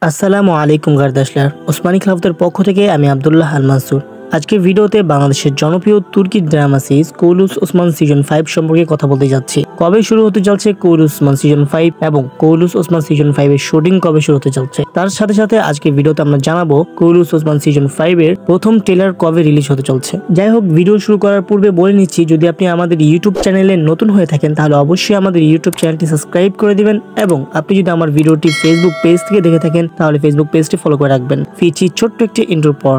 আসসালামু আলাইকুম গার্দাসলার ওসমানী খেলাফতের পক্ষ থেকে আমি আব্দুল্লাহ আল মানসুর। আজকের ভিডিওতে বাংলাদেশের জনপ্রিয় তুর্কি ড্রামা সিরিজ কৌলুস ওসমান সিজন 5 সম্পর্কে কথা বলতে যাচ্ছি। কবে শুরু হতে যাচ্ছে কৌলুস ওসমান সিজন 5 এবং কৌলুস ওসমান সিজন 5 এর শুটিং কবে শুরু হতে যাচ্ছে, তার সাথে সাথে আজকের ভিডিওতে আমরা জানাবো কৌলুস ওসমান সিজন 5 এর প্রথম ট্রেলার কবে রিলিজ হতে চলছে। যাই হোক, ভিডিও শুরু করার পূর্বে বলে নিচ্ছি, যদি আপনি আমাদের ইউটিউব চ্যানেলে নতুন হয়ে থাকেন তাহলে অবশ্যই আমাদের ইউটিউব চ্যানেলটি সাবস্ক্রাইব করে দিবেন এবং আপনি যদি আমার ভিডিওটি ফেসবুক পেজ থেকে দেখে থাকেন তাহলে ফেসবুক পেজটি ফলো করে রাখবেন। ফিরছি ছোট্ট একটি ইন্ট্রোর পর।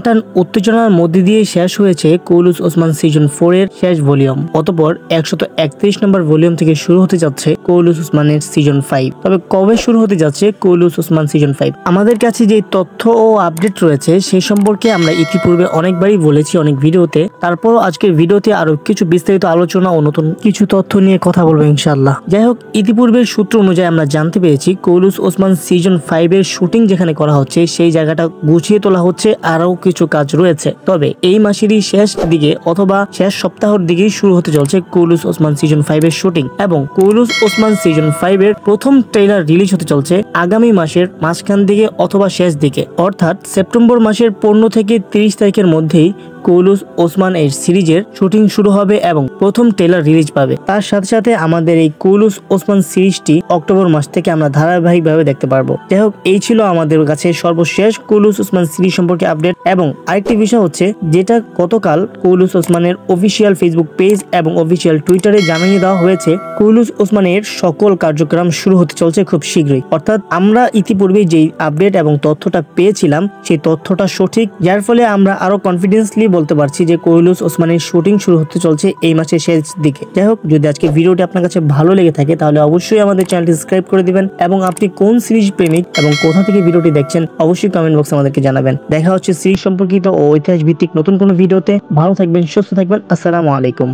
টান উত্তেজনার মধ্যে দিয়ে শেষ হয়েছে কৌলুস ওসমান সিজন 4 এর শেষ ভলিউম। অতঃপর 131 নম্বর ভলিউম থেকে শুরু হতে যাচ্ছে কৌলুস ওসমানের সিজন 5। তবে কবে শুরু হতে যাচ্ছে কৌলুস ওসমান সিজন 5, আমাদের কাছে যে তথ্য ও আপডেট রয়েছে সেই সম্পর্কে আমরা ইতিপূর্বে অনেকবারই বলেছি অনেক ভিডিওতে। তারপর আজকের ভিডিওতে আরো কিছু বিস্তারিত আলোচনা ও নতুন কিছু তথ্য নিয়ে কথা বলবো ইনশাআল্লাহ। যাই হোক, ইতিপূর্বের সূত্র অনুযায়ী আমরা জানতে পেরেছি কৌলুস ওসমান সিজন 5 এর শুটিং যেখানে করা হচ্ছে সেই জায়গাটা গুছিয়ে তোলা হচ্ছে, আরো কিছু কাজ রয়েছে। তবে এই মাসেরই শেষ দিকে অথবা শেষ সপ্তাহের দিকেই শুরু হতে চলছে কৌলুস ওসমান সিজন 5 এর শুটিং এবং কৌলুস ওসমান সিজন 5 এর প্রথম ট্রেলার রিলিজ হতে চলছে আগামী মাসের মাঝখান দিকে অথবা শেষ দিকে, অর্থাৎ সেপ্টেম্বর মাসের 15 থেকে 30 তারিখের মধ্যেই কৌলুস ওসমান এর সিরিজের শুটিং শুরু হবে এবং প্রথম ট্রেলার রিলিজ পাবে। তার সাথে সাথে আমাদের এই কৌলুস ওসমান সিরিজটি অক্টোবর মাস থেকে আমরা ধারাবাহিকভাবে দেখতে পারবো। যাই হোক, এই ছিল আমাদের কাছে সর্বশেষ কৌলুস ওসমান সিরিজ সম্পর্কে আপডেট। এবং আরেকটি বিষয় হচ্ছে যেটা গতকাল কৌলুস ওসমানের অফিসিয়াল ফেসবুক পেজ এবং অফিসিয়াল টুইটারে জানিয়ে দেওয়া হয়েছে কৌলুস ওসমানের সকল কার্যক্রম শুরু হতে চলছে খুব শীঘ্রই। অর্থাৎ আমরা ইতিপূর্বে যেই আপডেট এবং তথ্যটা পেয়েছিলাম সেই তথ্যটা সঠিক, যার ফলে আমরা আরো কনফিডেন্সলি বলতে পারছি যে কৌলুস ওসমানের শুটিং শুরু হতে চলছে এই মাসের শেষ দিকে। যাই হোক, যদি আজকে ভিডিওটি আপনার কাছে ভালো লেগে থাকে তাহলে অবশ্যই আমাদের চ্যানেলটি সাবস্ক্রাইব করে দিবেন এবং আপনি কোন সিরিজ প্রেমিক এবং কোথা থেকে ভিডিওটি দেখছেন অবশ্যই কমেন্ট বক্সে আমাদেরকে জানাবেন। দেখা হচ্ছে সিরিজ সম্পর্কিত ও ঐতিহাস ভিত্তিক নতুন কোনো ভিডিওতে। ভালো থাকবেন, সুস্থ থাকবেন। আসসালামু আলাইকুম।